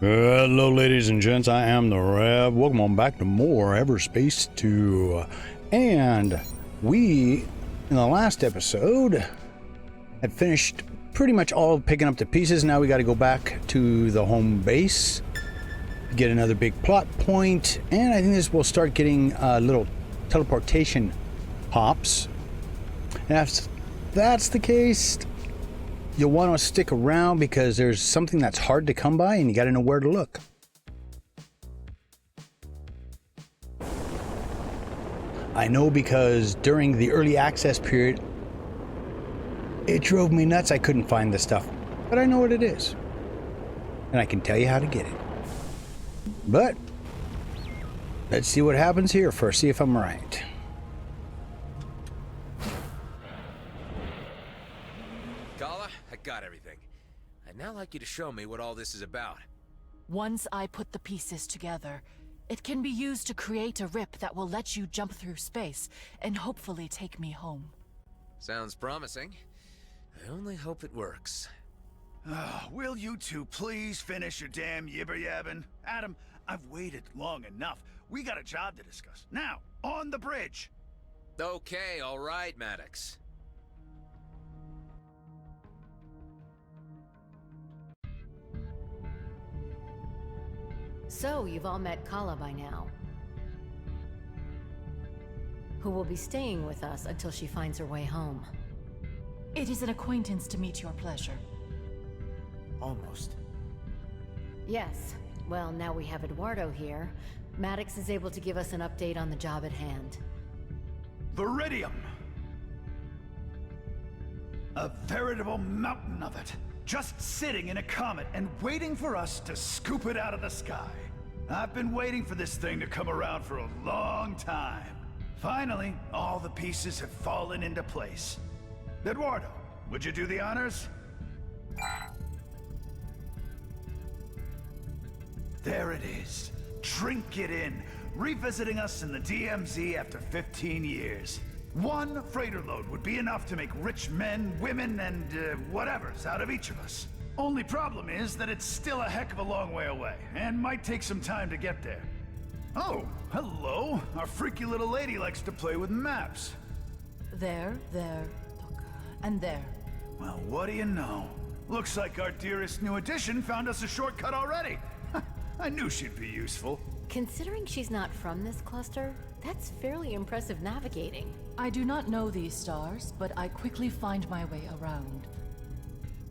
Hello ladies and gents, I am the Rev. Welcome on back to more Everspace 2. And we, in the last episode, had finished pretty much all picking up the pieces. Now we got to go back to the home base, get another big plot point, and I think this will start getting little teleportation hops. And if that's the case, you'll want to stick around because there's something that's hard to come by and you got to know where to look. I know because during the early access period, it drove me nuts. I couldn't find the stuff, but I know what it is. And I can tell you how to get it. But let's see what happens here first, see if I'm right. Got everything. I'd now like you to show me what all this is about. Once I put the pieces together, it can be used to create a rip that will let you jump through space and hopefully take me home. Sounds promising. I only hope it works. Will you two please finish your damn yibber-yabbing? Adam, I've waited long enough. We got a job to discuss. Now, on the bridge. Okay, all right, Maddox. So, you've all met Kala by now, who will be staying with us until she finds her way home. It is an acquaintance to meet your pleasure. Almost. Yes. Well, now we have Eduardo here. Maddox is able to give us an update on the job at hand. Radeon! A veritable mountain of it. Just sitting in a comet and waiting for us to scoop it out of the sky. I've been waiting for this thing to come around for a long time. Finally, all the pieces have fallen into place. Eduardo, would you do the honors? There it is. Drink it in. Revisiting us in the DMZ after 15 years. One freighter load would be enough to make rich men, women, and whatevers out of each of us. Only problem is that it's still a heck of a long way away, and might take some time to get there. Oh, hello. Our freaky little lady likes to play with maps. There, look, and there. Well, what do you know? Looks like our dearest new addition found us a shortcut already. I knew she'd be useful. Considering she's not from this cluster, that's fairly impressive navigating. I do not know these stars, but I quickly find my way around.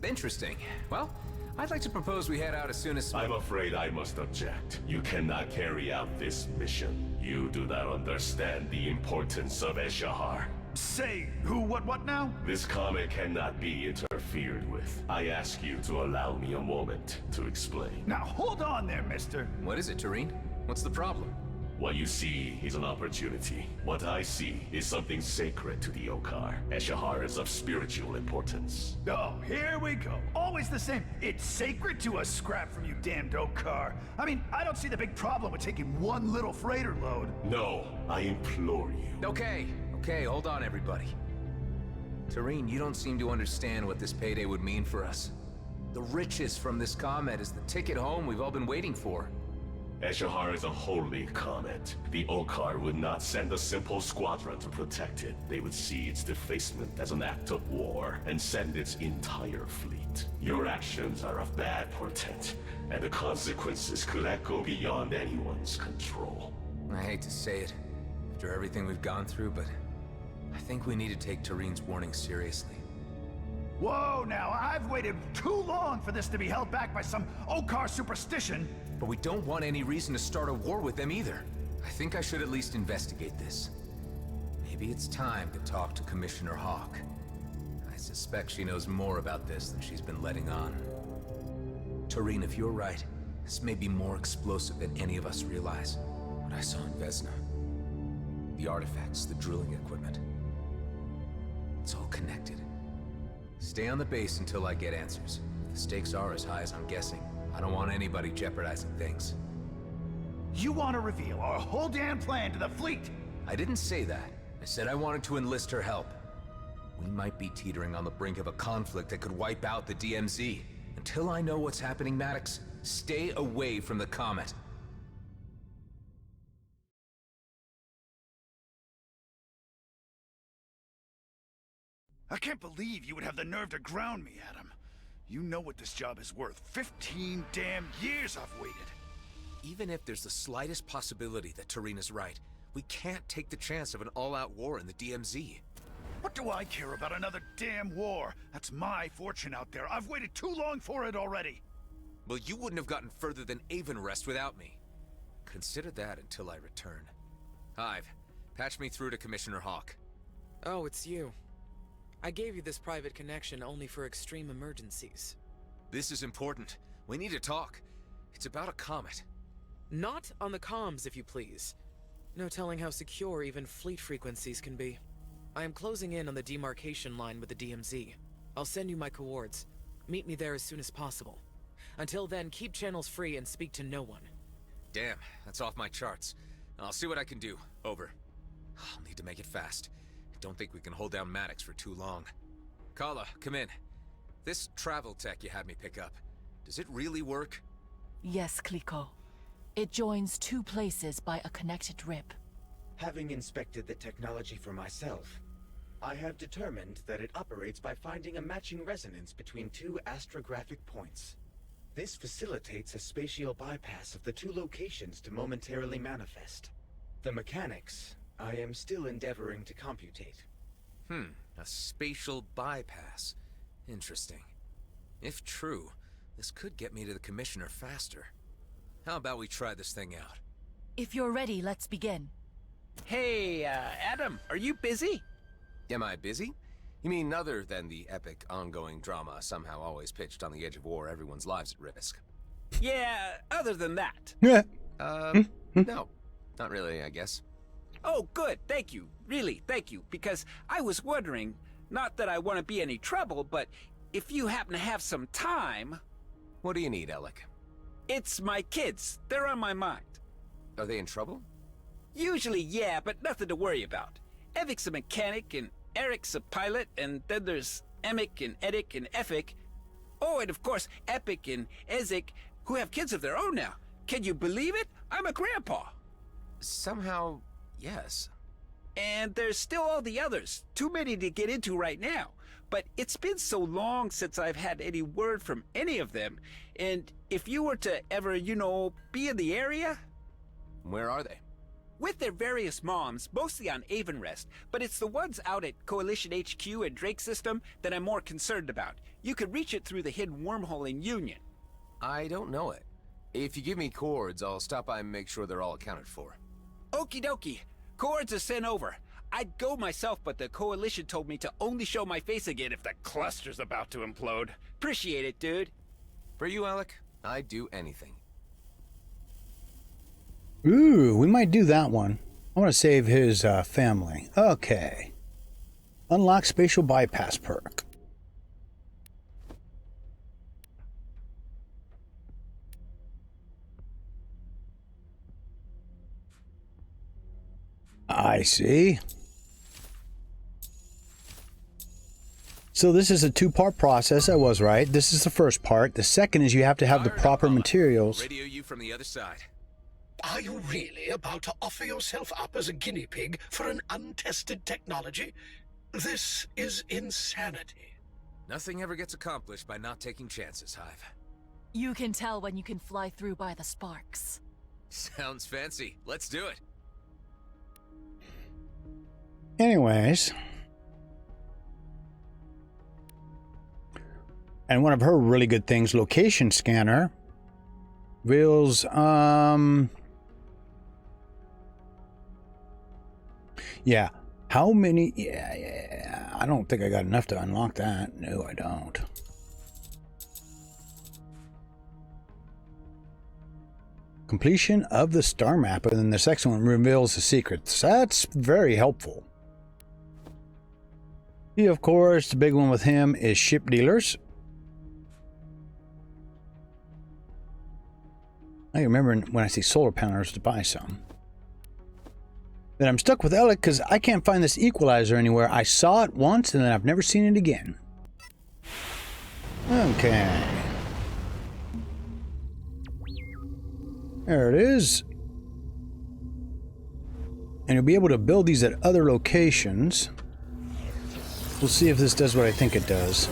Interesting. Well, I'd like to propose we head out as soon as... I'm afraid I must object. You cannot carry out this mission. You do not understand the importance of Eshahar. Say, who, what now? This comet cannot be interfered with. I ask you to allow me a moment to explain. Now hold on there, mister. What is it, Tareen? What's the problem? What you see is an opportunity. What I see is something sacred to the Okar. Eshahar is of spiritual importance. Oh, here we go. Always the same. It's sacred to a scrap from you damned Okar. I mean, I don't see the big problem with taking one little freighter load. No, I implore you. Okay, hold on everybody. Tareen, you don't seem to understand what this payday would mean for us. The riches from this comet is the ticket home we've all been waiting for. Eshahar is a holy comet. The Okar would not send a simple squadron to protect it. They would see its defacement as an act of war and send its entire fleet. Your actions are of bad portent, and the consequences could echo beyond anyone's control. I hate to say it, after everything we've gone through, but I think we need to take Tareen's warning seriously. Whoa, now, I've waited too long for this to be held back by some Okar superstition. But we don't want any reason to start a war with them either. I think I should at least investigate this. Maybe it's time to talk to Commissioner Hawk. I suspect she knows more about this than she's been letting on. Tareen, if you're right, this may be more explosive than any of us realize. What I saw in Vesna. The artifacts, the drilling equipment. It's all connected. Stay on the base until I get answers. If the stakes are as high as I'm guessing, I don't want anybody jeopardizing things. You want to reveal our whole damn plan to the fleet? I didn't say that. I said I wanted to enlist her help. We might be teetering on the brink of a conflict that could wipe out the DMZ. And Until I know what's happening, Maddox, stay away from the comet. I can't believe you would have the nerve to ground me, Adam. You know what this job is worth. 15 damn years I've waited. Even if there's the slightest possibility that Tarina's right, we can't take the chance of an all-out war in the DMZ. What do I care about another damn war? That's my fortune out there. I've waited too long for it already. Well, you wouldn't have gotten further than Avonrest without me. Consider that until I return. Hive, patch me through to Commissioner Hawk. Oh, it's you. I gave you this private connection only for extreme emergencies. This is important. We need to talk. It's about a comet. Not on the comms, if you please. No telling how secure even fleet frequencies can be. I am closing in on the demarcation line with the DMZ. I'll send you my coords. Meet me there as soon as possible. Until then, keep channels free and speak to no one. Damn, that's off my charts. I'll see what I can do. Over. I'll need to make it fast. I don't think we can hold down Maddox for too long. Kala, come in. This travel tech you had me pick up, does it really work? Yes, Kliko. It joins two places by a connected rip. Having inspected the technology for myself, I have determined that it operates by finding a matching resonance between two astrographic points. This facilitates a spatial bypass of the two locations to momentarily manifest. The mechanics, I am still endeavoring to computate. A spatial bypass. Interesting. If true, this could get me to the Commissioner faster. How about we try this thing out? If you're ready, let's begin. Hey, Adam, are you busy? Am I busy? You mean other than the epic ongoing drama somehow always pitched on the edge of war, everyone's lives at risk? Yeah, other than that. Yeah. No. Not really, I guess. Oh, good, thank you. Really, thank you. Because I was wondering, not that I want to be any trouble, but if you happen to have some time... What do you need, Alec? It's my kids. They're on my mind. Are they in trouble? Usually, yeah, but nothing to worry about. Evic's a mechanic, and Eric's a pilot, and then there's Emic and Edic and Efik. Oh, and of course, Epic and Ezek, who have kids of their own now. Can you believe it? I'm a grandpa. Somehow, yes. And there's still all the others. Too many to get into right now. But it's been so long since I've had any word from any of them. And if you were to ever, be in the area... Where are they? With their various moms, mostly on Avonrest, but it's the ones out at Coalition HQ and Drake System that I'm more concerned about. You could reach it through the hidden wormhole in Union. I don't know it. If you give me cords, I'll stop by and make sure they're all accounted for. Okie dokie. Cords are sent over. I'd go myself, but the Coalition told me to only show my face again if the cluster's about to implode. Appreciate it, dude. For you, Alec, I'd do anything. Ooh, we might do that one. I want to save his family. Okay. Unlock spatial bypass perk. I see. So this is a two-part process. I was right. This is the first part. The second is you have to have the proper materials. Radio you from the other side. Are you really about to offer yourself up as a guinea pig for an untested technology? This is insanity. Nothing ever gets accomplished by not taking chances, Hive. You can tell when you can fly through by the sparks. Sounds fancy. Let's do it. Anyways. And one of her really good things, location scanner, reveals, yeah, how many, yeah, I don't think I got enough to unlock that. No, I don't. Completion of the star map, and then the second one reveals the secrets. That's very helpful. Yeah, of course, the big one with him is ship dealers. I remember when I see solar panels to buy some. Then I'm stuck with Alec because I can't find this equalizer anywhere. I saw it once and then I've never seen it again. Okay. There it is. And you'll be able to build these at other locations. We'll see if this does what I think it does.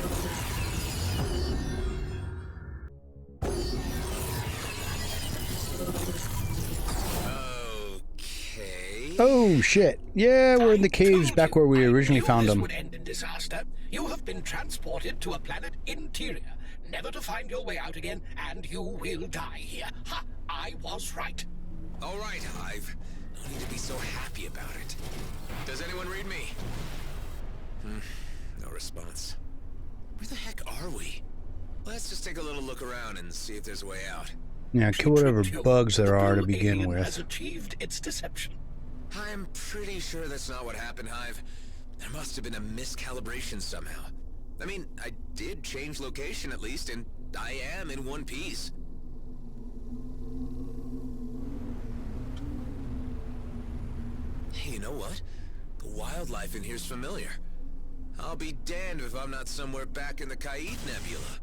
Okay. Oh shit. Yeah, we're in the caves back where we originally found them. Would end in disaster. You have been transported to a planet interior, never to find your way out again, and you will die here. Ha! I was right. All right, Hive. No need to be so happy about it. Does anyone read me? No response. Where the heck are we? Let's just take a little look around and see if there's a way out. Yeah, kill whatever bugs there are to The begin alien with. has achieved its deception. I'm pretty sure that's not what happened, Hive. There must have been a miscalibration somehow. I mean, I did change location at least, and I am in one piece. Hey, you know what? The wildlife in here's familiar. I'll be damned if I'm not somewhere back in the Kaid Nebula.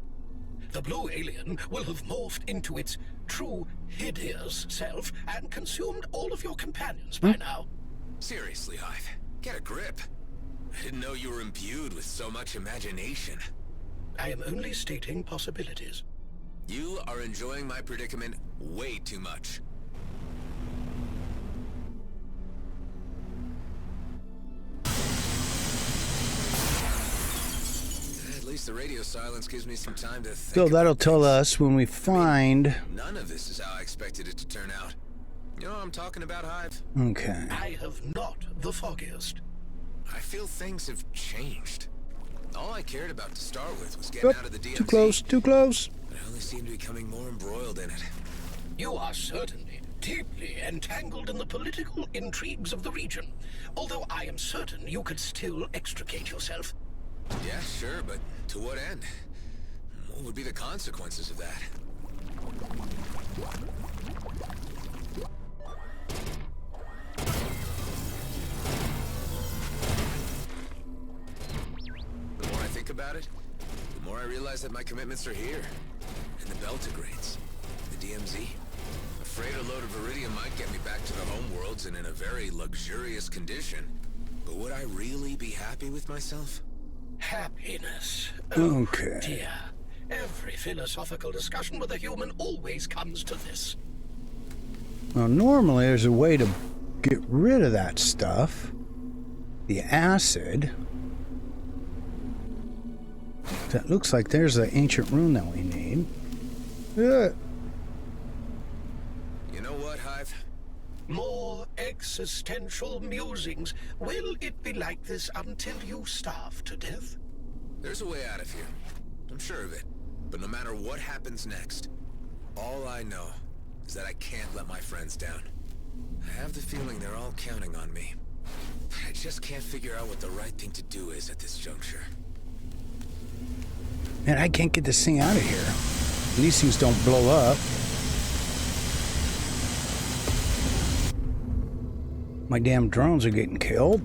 The blue alien will have morphed into its true hideous self and consumed all of your companions by now. Seriously, Hive, get a grip. I didn't know you were imbued with so much imagination. I am only stating possibilities. You are enjoying my predicament way too much. At least the radio silence gives me some time to think. So that'll tell us when we find... None of this is how I expected it to turn out. You know what I'm talking about, Hive? Okay. I have not the foggiest. I feel things have changed. All I cared about to start with was getting Oop, out of the DMZ. too close, too close. But I only seem to be becoming more embroiled in it. You are certainly deeply entangled in the political intrigues of the region, although I am certain you could still extricate yourself. Yeah, sure, but to what end? What would be the consequences of that? The more I think about it, the more I realize that my commitments are here. In the Beltagrades, the DMZ. A freighter load of Iridium might get me back to the homeworlds and in a very luxurious condition. But would I really be happy with myself? Happiness. Okay. Dear, every philosophical discussion with a human always comes to this. Well, normally there's a way to get rid of that stuff. The acid. That looks like there's the ancient rune that we need. Yeah. You know what, Hive? More existential musings. Will it be like this until you starve to death? There's a way out of here. I'm sure of it. But no matter what happens next, all I know is that I can't let my friends down. I have the feeling they're all counting on me. I just can't figure out what the right thing to do is at this juncture. Man, I can't get this thing out of here. These things don't blow up. My damn drones are getting killed.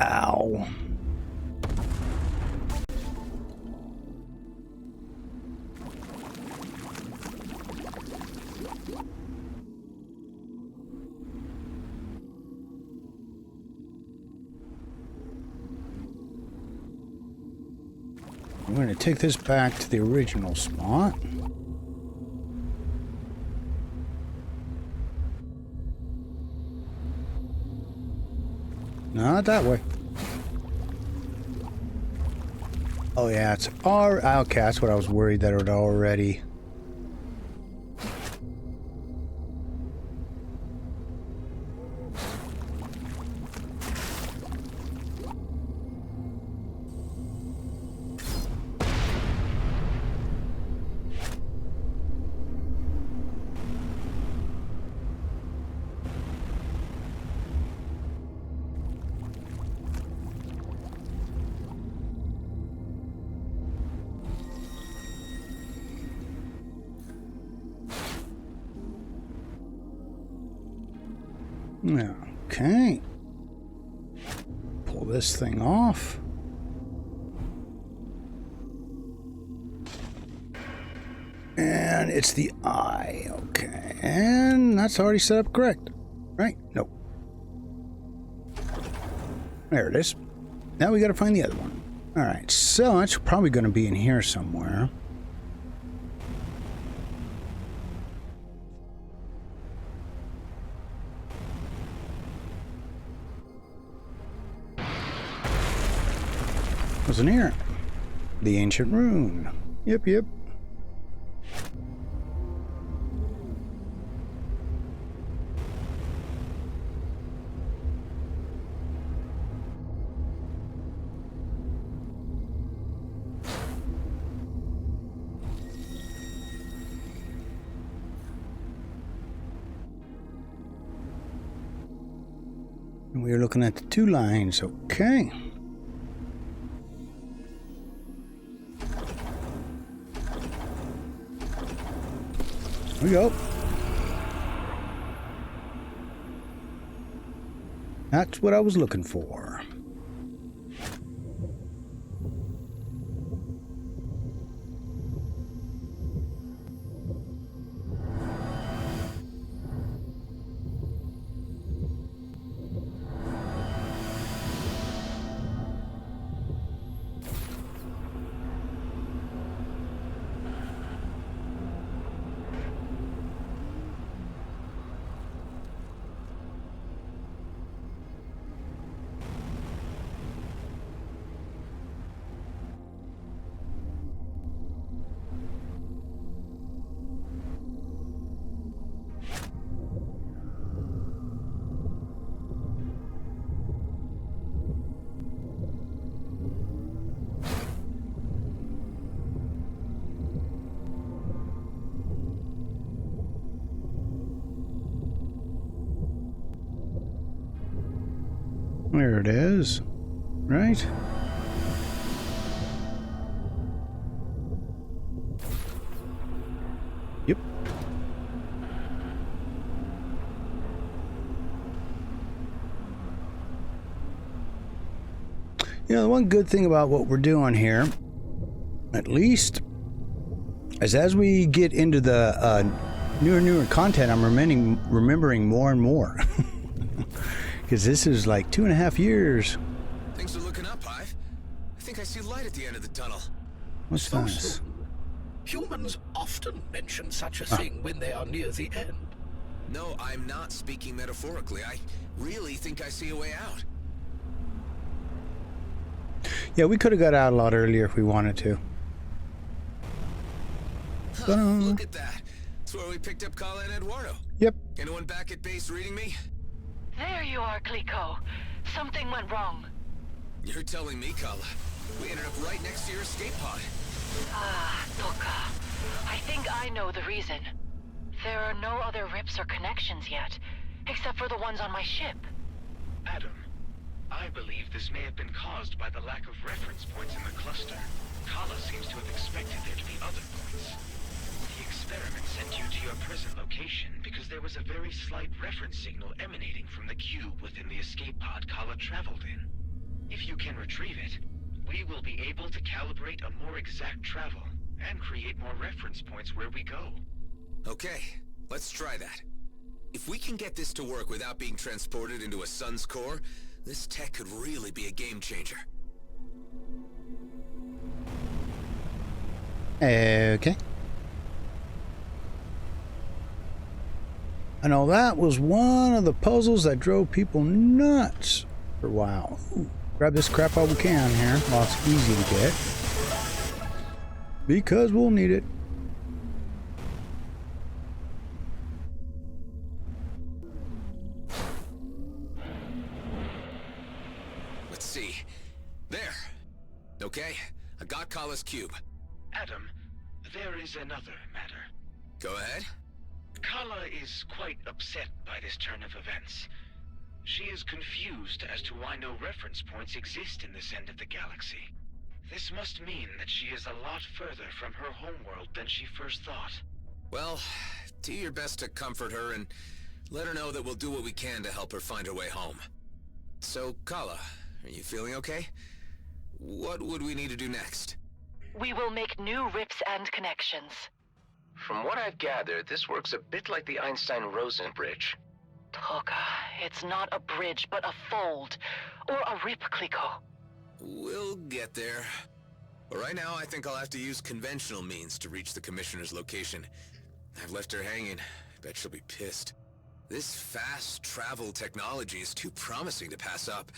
Ow. I'm going to take this back to the original spot. No, not that way. Oh yeah, it's our okay, that's what I was worried that it would already. Okay. this thing off. And it's the eye. Okay. And that's already set up correct. Right? Nope. There it is. Now we got to find the other one. Alright, so that's probably going to be in here somewhere. Wasn't here. The ancient rune. Yep, yep. We're looking at the 2 lines. Okay. Here we go. That's what I was looking for. There it is, right? Yep. You know, the one good thing about what we're doing here, at least, is as we get into the newer content, I'm remembering more and more. Because this is like 2.5 years. Things are looking up, Hive. I think I see light at the end of the tunnel. What's So this? soon. Humans often mention such a thing when they are near the end. No, I'm not speaking metaphorically. I really think I see a way out. Yeah, we could have got out a lot earlier if we wanted to. Huh, look at that. That's where we picked up Kala and Eduardo. Yep. Anyone back at base reading me? There you are, Clico. Something went wrong. You're telling me, Kala. We ended up right next to your escape pod. Ah, Toka. I think I know the reason. There are no other rips or connections yet, except for the ones on my ship. Adam, I believe this may have been caused by the lack of reference points in the cluster. Kala seems to have expected there to be other points. The experiment sent you to your present location because there was a very slight reference signal emanating from the cube within the escape pod Kala traveled in. If you can retrieve it, we will be able to calibrate a more exact travel and create more reference points where we go. Okay, let's try that. If we can get this to work without being transported into a sun's core, this tech could really be a game changer. Okay. I know that was one of the puzzles that drove people nuts for a while. Ooh, grab this crap while we can here, while it's easy to get. Because we'll need it. Let's see. There. Okay, I got Kala's cube. Adam, there is another matter. Go ahead. Kala is quite upset by this turn of events. She is confused as to why no reference points exist in this end of the galaxy. This must mean that she is a lot further from her homeworld than she first thought. Well, do your best to comfort her and let her know that we'll do what we can to help her find her way home. So, Kala, Are you feeling okay? What would we need to do next? We will make new rips and connections. From what I've gathered, this works a bit like the Einstein-Rosen bridge. Toka, it's not a bridge, but a fold. Or a rip, Kliko. We'll get there. But right now, I think I'll have to use conventional means to reach the Commissioner's location. I've left her hanging. I bet she'll be pissed. This fast travel technology is too promising to pass up.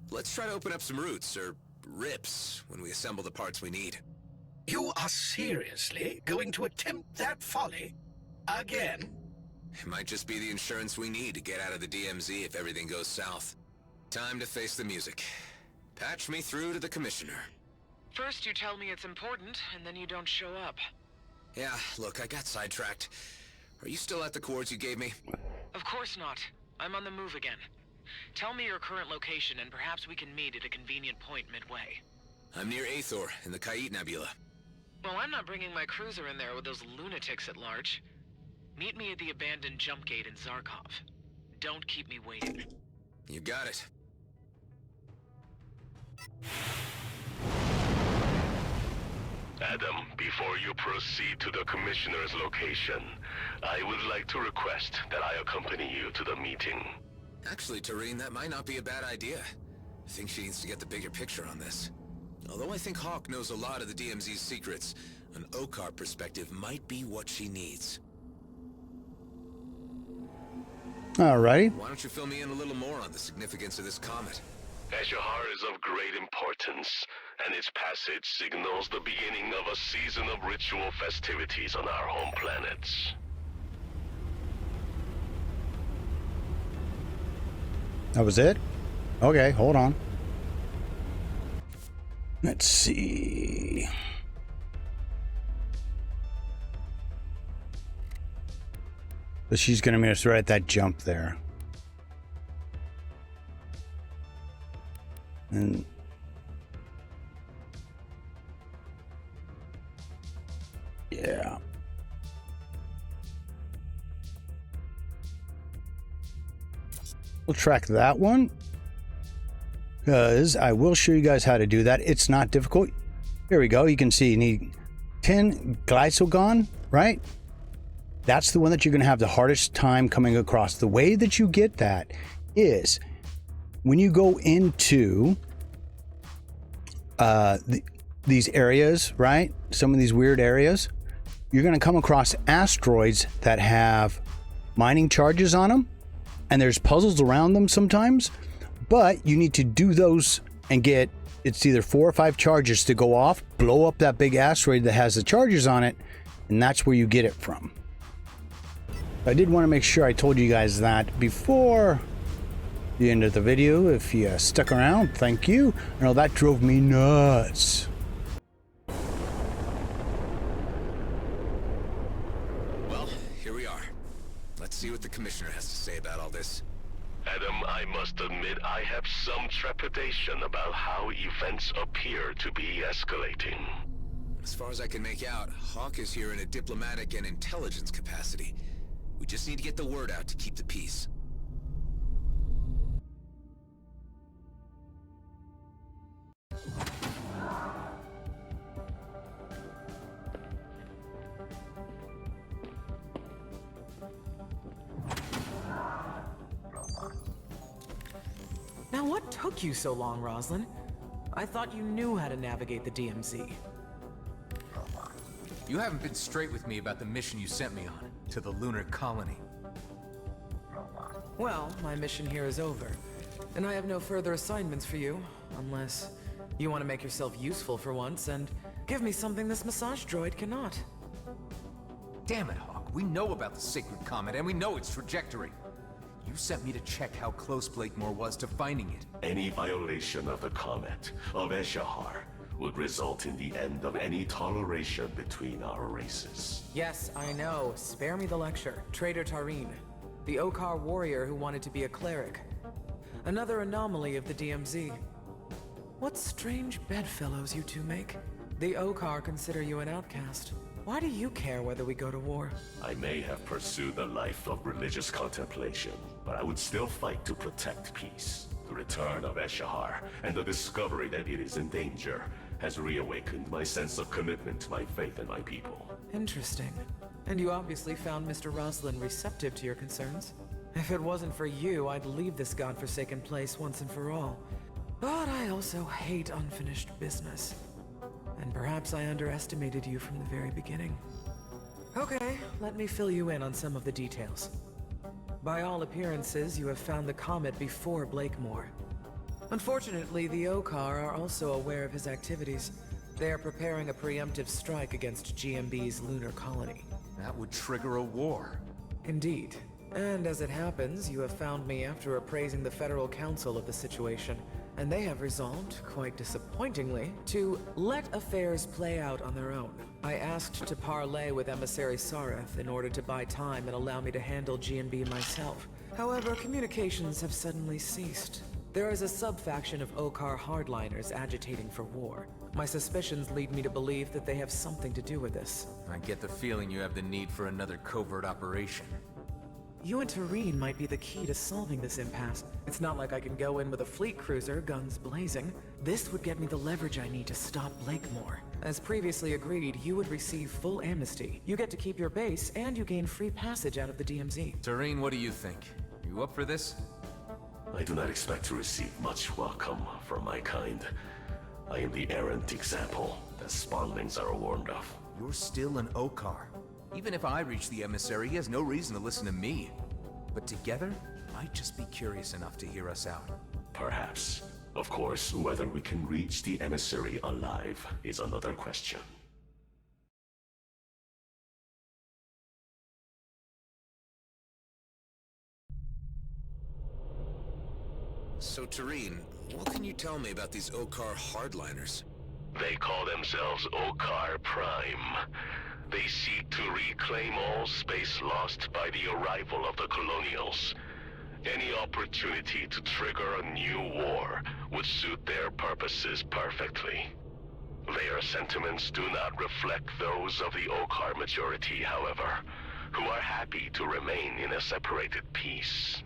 Let's try to open up some routes, or rips, when we assemble the parts we need. You are seriously going to attempt that folly? Again? It might just be the insurance we need to get out of the DMZ if everything goes south. Time to face the music. Patch me through to the Commissioner. First you tell me it's important, and then you don't show up. Yeah, look, I got sidetracked. Are you still at the coords you gave me? Of course not. I'm on the move again. Tell me your current location, and perhaps we can meet at a convenient point midway. I'm near Aethor, in the Kait Nebula. Well, I'm not bringing my cruiser in there with those lunatics at large. Meet me at the abandoned jump gate in Zarkov. Don't keep me waiting. You got it. Adam, before you proceed to the Commissioner's location, I would like to request that I accompany you to the meeting. Actually, Tareen, that might not be a bad idea. I think she needs to get the bigger picture on this. Although I think Hawk knows a lot of the DMZ's secrets, an OCAR perspective might be what she needs. Alrighty. Why don't you fill me in a little more on the significance of this comet? Eshahar is of great importance, and its passage signals the beginning of a season of ritual festivities on our home planets. That was it? Okay, hold on. Let's see. So she's going to meet us right at that jump there. And yeah. We'll track that one, because I will show you guys how to do that. It's not difficult. Here we go. You can see you need 10 glycogon, right? That's the one that you're going to have the hardest time coming across. The way that you get that is when you go into these areas, right? Some of these weird areas, you're going to come across asteroids that have mining charges on them. And there's puzzles around them sometimes, but you need to do those and get, it's either 4 or 5 charges to go off, blow up that big asteroid that has the charges on it, and that's where you get it from. I did want to make sure I told you guys that before the end of the video. If you stuck around, thank you. I know that drove me nuts. Well, here we are. Let's see what the Commissioner has to say about all this. Adam, I must admit I have some trepidation about how events appear to be escalating. As far as I can make out, Hawk is here in a diplomatic and intelligence capacity. We just need to get the word out to keep the peace. Now what took you so long, Roslyn? I thought you knew how to navigate the DMZ. You haven't been straight with me about the mission you sent me on, to the lunar colony. Well, my mission here is over, and I have no further assignments for you, unless you want to make yourself useful for once and give me something this massage droid cannot. Damn it, Hawk. We know about the sacred comet, and we know its trajectory. You sent me to check how close Blakemore was to finding it. Any violation of the comet, of Eshahar, would result in the end of any toleration between our races. Yes, I know. Spare me the lecture. Traitor Tareen, the Okar warrior who wanted to be a cleric. Another anomaly of the DMZ. What strange bedfellows you two make. The Okar consider you an outcast. Why do you care whether we go to war? I may have pursued a life of religious contemplation, but I would still fight to protect peace. The return of Eshahar and the discovery that it is in danger has reawakened my sense of commitment to my faith and my people. Interesting. And you obviously found Mr. Roslin receptive to your concerns. If it wasn't for you, I'd leave this godforsaken place once and for all. But I also hate unfinished business. And perhaps I underestimated you from the very beginning. Okay, let me fill you in on some of the details. By all appearances, you have found the comet before Blakemore. Unfortunately, the Okar are also aware of his activities. They are preparing a preemptive strike against GMB's lunar colony. That would trigger a war. Indeed. And as it happens, you have found me after appraising the Federal Council of the situation, and they have resolved, quite disappointingly, to let affairs play out on their own. I asked to parley with Emissary Sareth in order to buy time and allow me to handle GMB myself. However, communications have suddenly ceased. There is a sub-faction of Okar hardliners agitating for war. My suspicions lead me to believe that they have something to do with this. I get the feeling you have the need for another covert operation. You and Tareen might be the key to solving this impasse. It's not like I can go in with a fleet cruiser, guns blazing. This would get me the leverage I need to stop Blakemore. As previously agreed, you would receive full amnesty. You get to keep your base, and you gain free passage out of the DMZ. Tareen, what do you think? You up for this? I do not expect to receive much welcome from my kind. I am the errant example that spawnlings are warned of. You're still an Okar. Even if I reach the Emissary, he has no reason to listen to me. But together, might just be curious enough to hear us out. Perhaps. Of course, whether we can reach the Emissary alive is another question. So, Tareen, what can you tell me about these Okar hardliners? They call themselves Okar Prime. They seek to reclaim all space lost by the arrival of the Colonials. Any opportunity to trigger a new war would suit their purposes perfectly. Their sentiments do not reflect those of the Okar majority, however, who are happy to remain in a separated peace.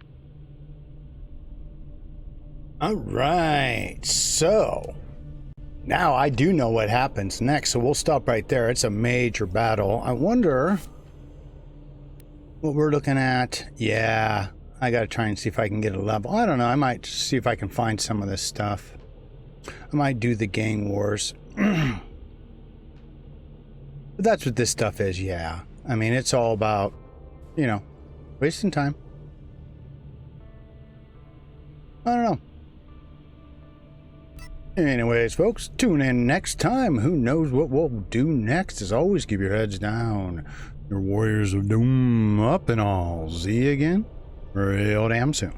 All right, so now I do know what happens next, so we'll stop right there. It's a major battle. I wonder what we're looking at. Yeah, I gotta try and see if I can get a level. I don't know, I might see if I can find some of this stuff. I might do the gang wars. But that's what this stuff is, yeah. I mean, it's all about, you know, wasting time. I don't know. Anyways, folks, tune in next time. Who knows what we'll do next? As always, keep your heads down. Your warriors of doom up, and I'll see you again real damn soon.